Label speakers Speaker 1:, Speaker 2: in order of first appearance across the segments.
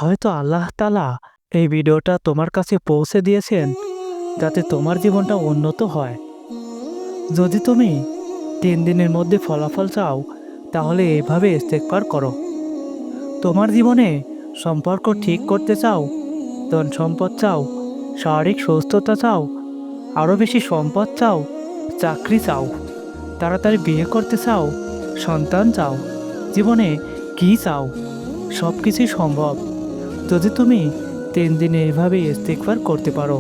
Speaker 1: হয়তো আল্লাহ তাআলা এই ভিডিওটা তোমার কাছে পৌঁছে দিয়েছেন যাতে তোমার জীবনটা উন্নত হয়। যদি তুমি 3 দিনের মধ্যে ফলাফল চাও তাহলে এইভাবে ইস্তেগফার করো। তোমার জীবনে সম্পর্ক ঠিক করতে চাও, ধন সম্পদ চাও, শারীরিক সুস্থতা চাও, আরও বেশি সম্পদ চাও, চাকরি চাও, তাড়াতাড়ি বিয়ে করতে চাও, সন্তান চাও, জীবনে কী চাও, সব কিছুই সম্ভব যদি তুমি 3 দিনে এভাবে ইস্তেগফার করতে পারো।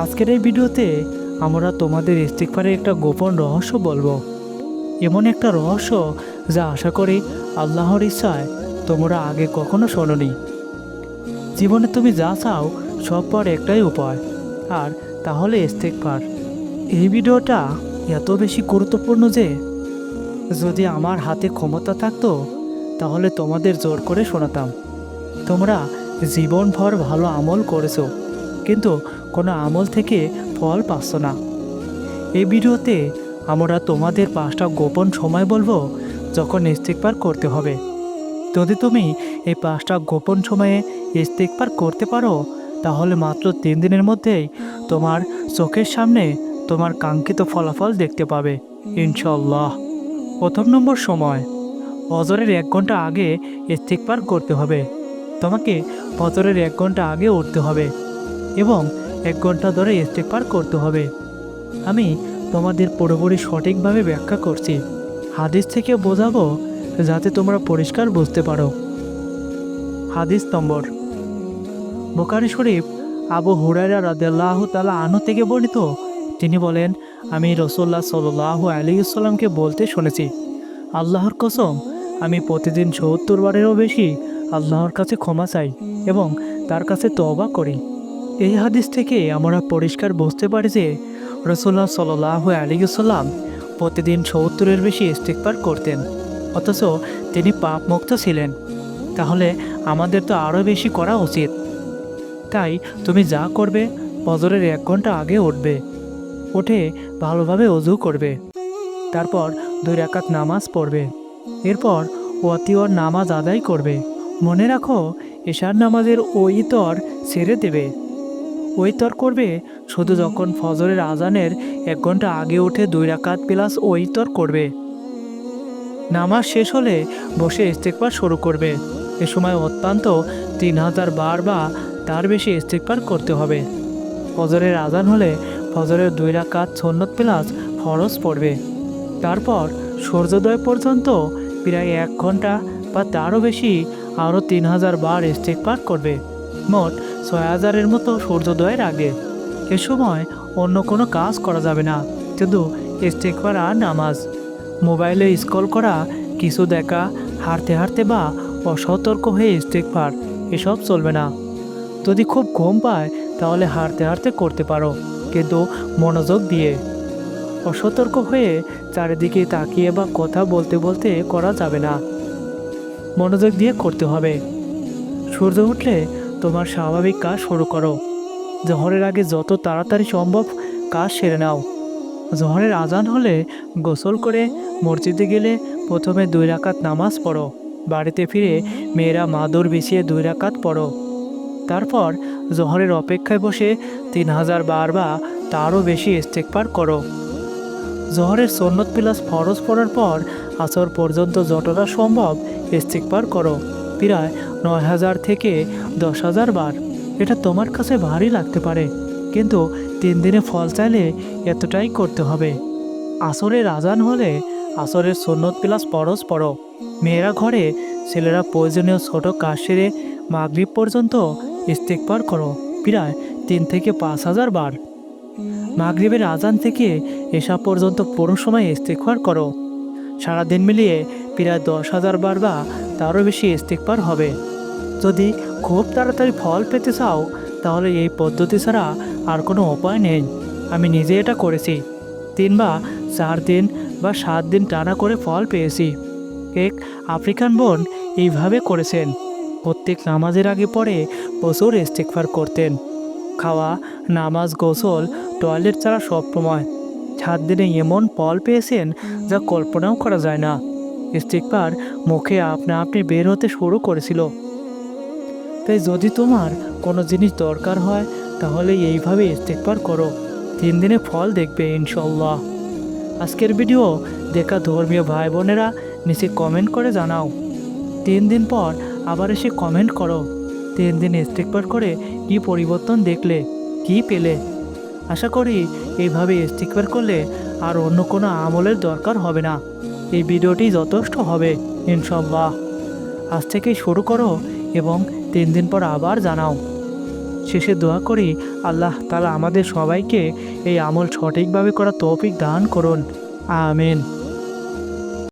Speaker 1: আজকের এই ভিডিওতে আমরা তোমাদের ইস্তেগফারের একটা গোপন রহস্য বলবো। এমন একটা রহস্য যা আশা করি আল্লাহর ইচ্ছায় তোমরা আগে কখনো শোনোনি। জীবনে তুমি যা চাও সব পর একটাই উপায়, আর তাহলে ইস্তেগফার। এই ভিডিওটা এত বেশি গুরুত্বপূর্ণ যে যদি আমার হাতে ক্ষমতা থাকতো তাহলে তোমাদের জোর করে শোনাতাম। তোমরা জীবনভর ভালো আমল করেছো কিন্তু কোনো আমল থেকে ফল পাচ্ছ না। এই ভিডিওতে আমরা তোমাদের 5টা গোপন সময় বলবো যখন ইস্তেগফার করতে হবে। যদি তুমি এই 5টা গোপন সময়ে ইস্তেগফার করতে পারো তাহলে মাত্র 3 দিনের মধ্যেই তোমার চোখের সামনে তোমার কাঙ্ক্ষিত ফলাফল দেখতে পাবে ইনশাআল্লাহ। প্রথম নম্বর সময়, ফজরের 1 ঘন্টা আগে ইস্তেগফার করতে হবে। তোমাকে ফজরের 1 ঘন্টা আগে উঠতে হবে এবং 1 ঘন্টা ধরে ইস্তেগফার করতে হবে। আমি তোমাদের পুরোপুরি সঠিকভাবে ব্যাখ্যা করছি, হাদিস থেকে বোঝাবো যাতে তোমরা পরিষ্কার বুঝতে পারো। হাদিস নম্বর, বুখারী শরীফ আবু হুরায়রা রাদিয়াল্লাহু তাআলা আনহু থেকে বর্ণিত। তিনি বলেন, আমি রাসূলুল্লাহ সাল্লাল্লাহু আলাইহি ওয়াসাল্লামকে বলতে শুনেছি, আল্লাহর কসম, আমি প্রতিদিন ৭০ বারেরও বেশি আল্লাহর কাছে ক্ষমা চাই এবং তার কাছে তওবা করি। এই হাদিস থেকে আমরা পরিষ্কার বুঝতে পারি যে রাসূলুল্লাহ সাল্লাল্লাহু আলাইহি ওয়াসাল্লাম প্রতিদিন ৭০-এর বেশি ইস্তেগফার করতেন, অথচ তিনি পাপমুক্ত ছিলেন। তাহলে আমাদের তো আরও বেশি করা উচিত। তাই তুমি যা করবে, ফজরের 1 ঘন্টা আগে উঠবে, উঠে ভালোভাবে ওযু করবে, তারপর 2 রাকাত নামাজ পড়বে, এরপর ওয়াতিওয়ার নামাজ আদায় করবে। মনে রাখো, এশার নামাজের ওইতর ছেড়ে দেবে। ওইতর করবে শুধু যখন ফজরের আজানের 1 ঘন্টা আগে উঠে 2 রাকাত প্লাস ওইতর করবে। নামাজ শেষ হলে বসে ইস্তেগফার শুরু করবে। এ সময় অত্যন্ত 3000 বার বা তার বেশি ইস্তেগফার করতে হবে। ফজরের আজান হলে ফজরের 2 রাকাত সুন্নত প্লাস ফরজ পড়বে। তারপর সূর্যোদয় পর্যন্ত প্রায় 1 ঘন্টা বা তারও বেশি আরও 3000 বার ইস্তেগফার করবে। মোট 6000-এর মতো সূর্যোদয়ের আগে। এ সময় অন্য কোনো কাজ করা যাবে না, শুধু ইস্তেগফার আর নামাজ। মোবাইলে স্ক্রল করা, কিছু দেখা, হাঁটতে হাঁটতে বা অসতর্ক হয়ে ইস্তেগফার, এসব চলবে না। যদি খুব ঘুম পায় তাহলে হাঁটতে হাঁটতে করতে পারো, কিন্তু মনোযোগ দিয়ে। অসতর্ক হয়ে চারিদিকে তাকিয়ে বা কথা বলতে বলতে করা যাবে না, মনোযোগ দিয়ে করতে হবে। সূর্য উঠলে তোমার স্বাভাবিক কাজ শুরু করো। জোহরের আগে যত তাড়াতাড়ি সম্ভব কাজ সেরে নাও। জোহরের আজান হলে গোসল করে মসজিদে গেলে প্রথমে 2 রাকাত নামাজ পড়ো। বাড়িতে ফিরে মেয়েরা মাদুর বিছিয়ে 2 রাকাত পড়ো। তারপর জোহরের অপেক্ষায় বসে 3000 বার বা তারও বেশি ইস্তেগফার করো। জোহরের সুন্নত প্লাস ফরজ পড়ার পর আসর পর্যন্ত যতটা সম্ভব ইস্তেগফার করো, প্রায় 9000 থেকে 10000 বার। এটা তোমার কাছে ভারী লাগতে পারে, কিন্তু 3 দিনে ফল চাইলে এতটাই করতে হবে। আসরের আজান হলে আসরের সুন্নত প্লাস ফরজ পড়ো। মেয়েরা ঘরে, ছেলেরা প্রয়োজনীয় ছোট কাজ সেরে মাগরিব পর্যন্ত ইস্তেগফার করো, প্রায় 3 থেকে 5000 বার। মাগরিবের আজান থেকে এশা পর্যন্ত পুরো সময় ইস্তেগফার করো। সারাদিন মিলিয়ে প্রায় 10,000 বার বা তারও বেশি ইস্তেগফার হবে। যদি খুব তাড়াতাড়ি ফল পেতে চাও তাহলে এই পদ্ধতি ছাড়া আর কোনো উপায় নেই। আমি নিজে এটা করেছি। 3 বা 4 দিন বা 7 দিন টানা করে ফল পেয়েছি। এক আফ্রিকান বোন এইভাবে করেছেন। প্রত্যেক নামাজের আগে পরে প্রচুর ইস্তেগফার করতেন। খাওয়া, নামাজ, গোসল, টয়লেট ছাড়া সব সময়। 7 দিনে এমন ফল পেয়েছেন যা কল্পনাও করা যায় না। ইস্তেগফার মুখে আপনা আপনি বের হতে শুরু করেছিল। তাই যদি তোমার কোনো জিনিস দরকার হয় তাহলে এইভাবে ইস্তেগফার করো, 3 দিনে ফল দেখবে ইনশাল্লাহ। আজকের ভিডিও দেখা ধর্মীয় ভাই বোনেরা নিচে কমেন্ট করে জানাও। 3 দিন পর আবার এসে কমেন্ট করো 3 দিন ইস্তেগফার করে কি পরিবর্তন দেখলে, কি পেলে। আশা করি এইভাবে ইস্তেগফার করলে আর অন্য কোনো আমলের দরকার হবে না, এই ভিডিওটি যথেষ্ট হবে ইনশাল্লাহ। আজ থেকেই শুরু করো এবং 3 দিন পর আবার জানাও। শেষে দোয়া করি আল্লাহ তাআলা আমাদের সবাইকে এই আমল সঠিকভাবে করার তৌফিক দান করুন, আমিন।